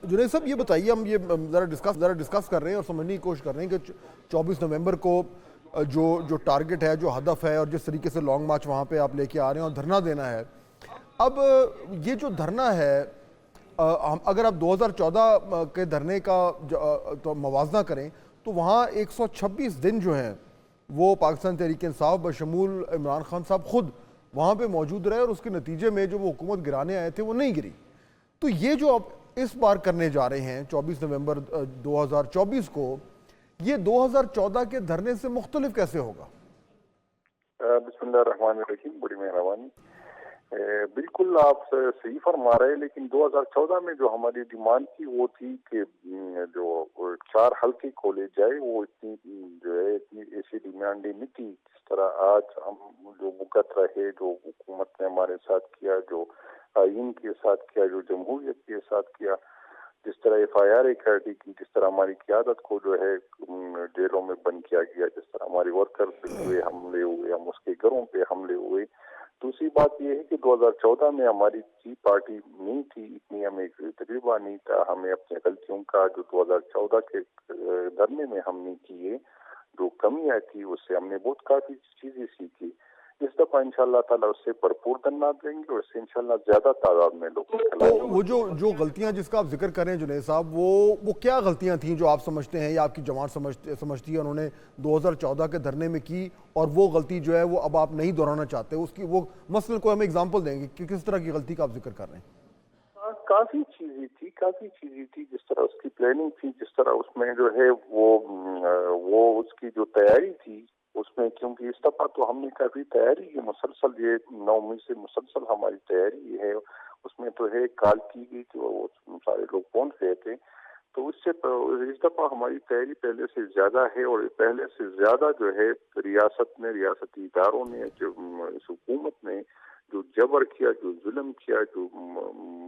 जुनैद साहब ये बताइए, हम ये ज़रा डिस्कस कर रहे हैं और समझने की कोशिश कर रहे हैं कि 24 नवंबर को जो जो टारगेट है, जो हदफ है और जिस तरीके से लॉन्ग मार्च वहाँ पे आप लेके आ रहे हैं और धरना देना है। अब ये जो धरना है, अगर आप 2014 के धरने का तो मवाजना करें तो वहाँ 126 दिन जो हैं वो पाकिस्तान तहरीक इंसाफ बशमूल इमरान खान साहब खुद वहाँ पे मौजूद रहे और उसके नतीजे में जो वो हुकूमत गिराने आए थे वो नहीं गिरी। तो ये जो आप इस बार करने जा रहे हैं 24 नवंबर 2024 को, ये 2014 के धरने से मुख्तलिफ कैसे होगा? बिस्मिल्लाह रहमान रहीम, बड़ी मेहरबानी। बिल्कुल आप सही फरमा रहे हैं, लेकिन 2014 में जो हमारी डिमांड थी वो थी कि जो 4 हल्के खोले जाए, वो इतनी जो है इतनी ऐसी डिमांडें नहीं थी। जिस तरह आज हम जो मुकत रहे, जो हुकूमत ने हमारे साथ किया, जो आइन के साथ किया, जो जमहूरियत के साथ किया, जिस तरह FIR काटी की, जिस तरह हमारी क़यादत को जो है जेलों में बंद किया गया, जिस तरह हमारी वर्कर हुए हमले हुए, हम उसके घरों पे हमले हुए। दूसरी बात यह है कि 2014 में हमारी जी पार्टी नहीं थी, इतनी हमें तजुर्बा नहीं था। हमें अपनी गलतियों का जो 2014 के धरने में हमने किए, जो कमियाँ थी, उससे हमने बहुत काफ़ी चीज़ें सीखी। इस दफ़ा इंशाअल्लाह ताला उससे भरपूर धरना देंगे और इससे इंशाअल्लाह ज़्यादा तादाद में लोग तो वो जो गलतियां जिसका आप जिक्र कर रहे हैं जुनैद साहब, वो क्या गलतियां थीं जो आप समझते हैं या आपकी जमात समझती है उन्होंने 2014 के धरने में की, और वो गलती जो है वो अब आप नहीं दोहराना चाहते? उसकी वो मसलन को हमें एग्जांपल देंगे कि किस तरह की गलती का आप जिक्र कर रहे हैं? काफ़ी चीज़ें थी, जिस तरह उसकी प्लानिंग थी, जिस तरह उसमें जो है वो उसकी जो तैयारी थी उसमें, क्योंकि इस दफ़ा तो हमने काफ़ी तैयारी की, मुसलसल ये 9 मई से मुसलसल हमारी तैयारी है। उसमें तो है कॉल की गई थी और वो सारे लोग पहुंच गए थे। तो इससे इस दफ़ा हमारी तैयारी पहले से ज़्यादा है, और पहले से ज़्यादा जो है रियासत ने, रियासती इदारों ने, जो इस हुकूमत ने जो जबर किया, जो जुल्म किया, जो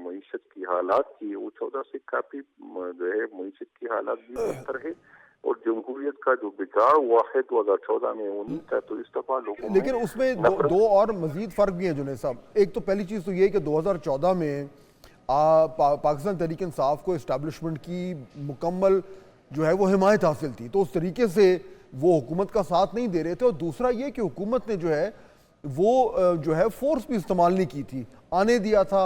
मईशत की हालात की, वो 14 से काफ़ी जो है मईशत की हालात भी बेहतर है, और जमहूरियत का जो बिगाड़ हुआ है 2014 में वो नहीं था। तो इस दफा लोगों लेकिन उसमें दो और मजीद फ़र्क भी है जुनैद साहब। एक तो पहली चीज़ तो ये है कि 2014 में पाकिस्तान तहरीक इंसाफ को इस्टेब्लिशमेंट की मुकम्मल जो है वो हिमायत हासिल थी, तो उस तरीके से वो हुकूमत का साथ नहीं दे रहे थे। और दूसरा ये कि हुकूमत ने जो है वो जो है फोर्स भी इस्तेमाल नहीं की थी, आने दिया था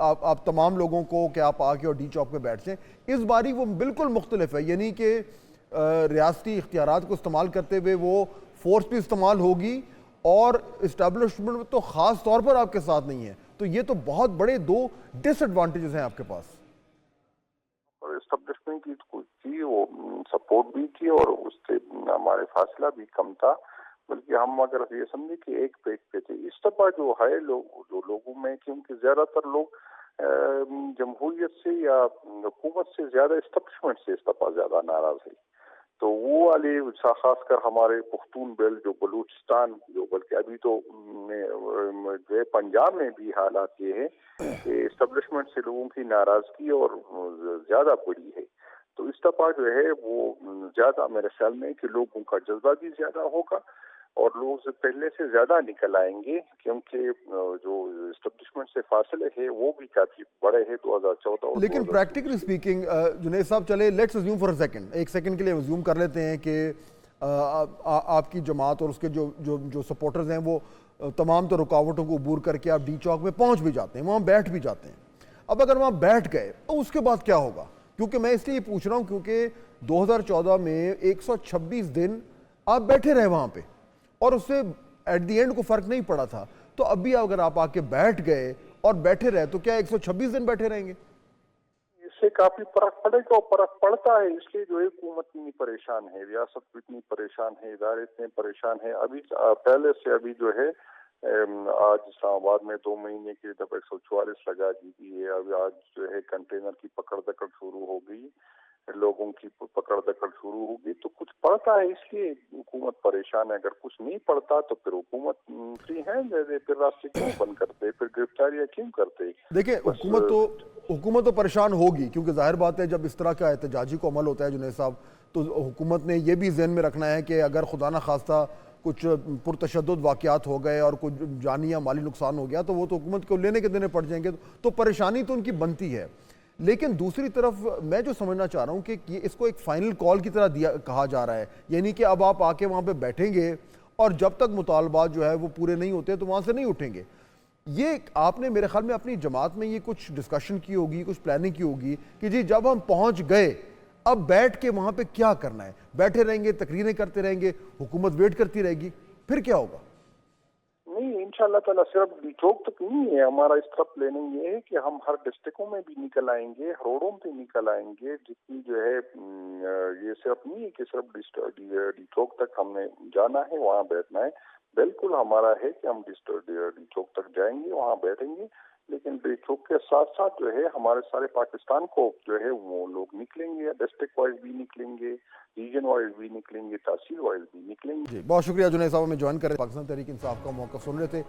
आप तमाम लोगों को कि आप आके और डी चौक पे बैठ जाएं। इस बारी वो बिल्कुल मुख्तलिफ है, यानी कि रियासती इख्तियारात को इस्तेमाल करते हुए वो फोर्स भी इस्तेमाल होगी और इस्टेब्लिशमेंट तो ख़ास तौर पर आपके साथ नहीं है। तो ये तो बहुत बड़े 2 डिसएडवांटेजेस हैं आपके पास। इस्टेब्लिशमेंट की थी, वो सपोर्ट भी की और उससे हमारे फासला भी कम था, बल्कि हम अगर ये समझे कि एक पेज पे थे। इस दफा जो है लोगों में, क्योंकि ज्यादातर लोग जमहूरियत से या हुकूमत से ज्यादा इस्टेब्लिशमेंट से इस दफा ज्यादा नाराज है। तो वो वाले खासकर हमारे पुख्तून बेल्ट, जो बलूचिस्तान, जो बल्कि अभी तो जो है पंजाब में भी हालात ये है कि इस्टेब्लिशमेंट से लोगों की नाराजगी और ज्यादा बड़ी है। तो इस दफा जो है वो ज्यादा मेरे ख्याल में कि लोगों का जज्बा भी ज्यादा होगा और लोग पहले से ज्यादा निकल आएंगे, क्योंकि जो एस्टेब्लिशमेंट से फासले है वो भी काफी बड़े हैं 2014। लेकिन प्रैक्टिकली स्पीकिंग जुनैद साहब, चले लेट्स अज्यूम फॉर एक सेकंड के लिए अज्यूम कर लेते हैं कि आपकी जमात और उसके जो सपोर्टर्स हैं वो तमाम तो रुकावटों को अबूर करके आप डी चौक में पहुंच भी जाते हैं, वहाँ बैठ भी जाते हैं। अब अगर वहाँ बैठ गए तो उसके बाद क्या होगा? क्योंकि मैं इसलिए पूछ रहा हूँ क्योंकि 2014 में 126 दिन आप बैठे रहे वहाँ पे और उससे एट द एंड को फर्क नहीं पड़ा था। तो अभी अगर आप आके बैठ गए और बैठे रहे तो क्या 126 दिन बैठे रहेंगे? इससे काफी फर्क पड़ेगा, और फर्क पड़ता है। इसलिए जो है हुकूमत इतनी परेशान है, रियासत इतनी परेशान है, इदारे इतने परेशान है। अभी पहले से अभी जो है आज इस्लामाबाद में 2 महीने की जब 144 लगा दी गई है। अभी आज जो है कंटेनर की पकड़ दकड़ शुरू हो गई, लोगों की पकड़ दकड़ शुरू होगी। तो कुछ पड़ता है, इसलिए हुकूमत परेशान है। अगर कुछ नहीं पड़ता तो फिर हुकूमत फ्री हैंड दे दे, फिर रास्ते क्यों बंद करते, फिर गिरफ्तारियां क्यों करते? देखिए हुकूमत तो परेशान होगी, क्योंकि जाहिर बात है जब इस तरह का एहतजाजी को अमल होता है जुनैद साहब, तो हुकूमत ने यह भी ज़हन में रखना है कि अगर खुदा न खास्ता कुछ पुरतशद्दुद वाक़यात हो गए और कुछ जानी या माली नुकसान हो गया तो वो तो हुकूमत को लेने के देने पड़ जाएंगे। तो परेशानी तो उनकी बनती है। لیکن دوسری طرف میں جو سمجھنا چاہ رہا ہوں کہ اس کو ایک فائنل کال کی طرح کہا جا رہا ہے، یعنی کہ اب آپ آ کے وہاں پہ بیٹھیں گے اور جب تک مطالبات جو ہے وہ پورے نہیں ہوتے تو وہاں سے نہیں اٹھیں گے. یہ آپ نے میرے خیال میں اپنی جماعت میں یہ کچھ ڈسکشن کی ہوگی، کچھ پلاننگ کی ہوگی کہ جی جب ہم پہنچ گئے اب بیٹھ کے وہاں پہ کیا کرنا ہے؟ بیٹھے رہیں گے، تقریریں کرتے رہیں گے، حکومت ویٹ کرتی رہے گی، پھر کیا ہوگا؟ نہیں، انشاءاللہ تعالیٰ صرف ڈی چوک تک نہیں ہے ہمارا اس طرف پلاننگ. یہ ہے کہ ہم ہر ڈسٹرکوں میں بھی نکل آئیں گے، روڈوں پہ نکل آئیں گے. جتنی جو ہے یہ صرف نہیں ہے کہ صرف ڈی چوک تک ہم نے جانا ہے، وہاں بیٹھنا ہے. بالکل ہمارا ہے کہ ہم ڈی چوک تک جائیں گے، وہاں بیٹھیں گے. لیکن ڈی چوک کے ساتھ ساتھ جو ہے ہمارے سارے پاکستان کو جو ہے وہ لوگ نکلیں گے، ڈسٹرکٹ وائز بھی نکلیں گے، ریجن وائز بھی نکلیں گے، تحصیل وائز بھی نکلیں گے. جی بہت شکریہ جنید صاحب، ہمیں جوائن کریں. پاکستان تحریک انصاف کا موقف سن رہے تھے.